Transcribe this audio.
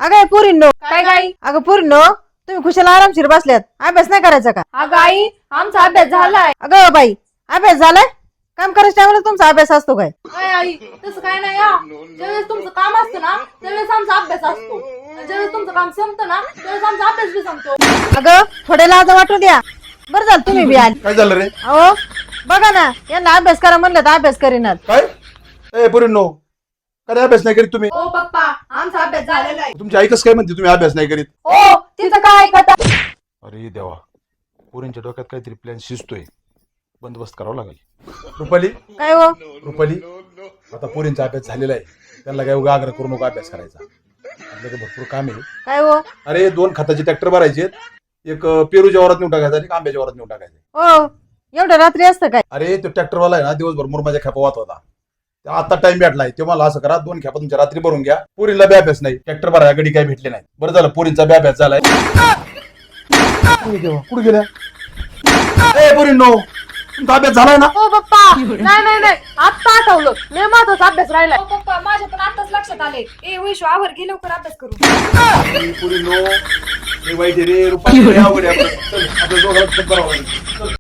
अगं पोरींनो, काय गाई? अगं पोरींनो, तुम्ही खुशाला आरामशीर बसल्यात, अभ्यास नाही करायचा का? अगं आई, आमचा अभ्यास झालाय. अगं बाई, अभ्यास झालाय? काम करायच्या टायमाला तुमचा अभ्यास असतो काय? काय आई, तसं काय नाही हा. ज्यावेळेस तुमचं काम असतं ना त्यावेळेस आमचा अभ्यास असतो, आणि ज्यावेळेस तुमचं काम संपतं ना त्यावेळेस आमचा अभ्यास बी संपतो. अगं थोडे लाज वाटू द्या. बरं झालं तुम्ही बी आली. काय झालं रे? अहो बघा ना, यांना अभ्यास करा म्हणलं तर अभ्यास करीनात. काय ए पोरींनो, काय अभ्यास नाही करीत तुम्ही? ओ पप्पा, आमचा अभ्यास झालेला आहे. तुमची आई कसं काय म्हणते तुम्ही अभ्यास नाही करीत? ओ तिचं काय ऐकता? अरे देवा, पोरींच्या डोक्यात काहीतरी प्लॅन शिजतोय, बंदोबस्त करावा लागेल. रुपाली, काय हो? रुपाली, आता पोरींचा अभ्यास झालेला आहे, त्यांना काय उगा आग्रह करू नको अभ्यास करायचा. आपल्याकडे भरपूर काम आहे. काय हो? अरे 2 खताचे ट्रॅक्टर भरायचे, एक पेरूच्या वावरात नेऊन टाकायचा आणि एक आंब्याच्या वावरात नेऊन टाकायचं. हो एवढं रात्री असतं काय? अरे तो ट्रॅक्टरवाला आहे ना, दिवसभर मुरमाच्या खेपा वाहत होता. आता टाइम भेटलाय, ते मला असं करा, 2 खेपा तुमच्या रात्री भरून घ्या. पोरीला बी अभ्यास नाही, ट्रॅक्टर भरायला गडी काही भेटले नाही. बरं झालं पोरींचा बी अभ्यास झालाय. कुठे गेल्या ए पोरींनो, तुमचा अभ्यास झालाय ना? ओ पप्पा, नाही नाही नाही, आता आठवलं, लय महत्वाचा अभ्यास राहिलाय. ओ पप्पा, माझ्या पण आताच लक्षात आले. ए वैशू, आवर गे लवकर अभ्यास करू. पोरींनो, हे वाईट आहे रे, रुपाली लय अवघड आहे आपलं. चल, आपल्या दोघांना करावं लागेल. चल.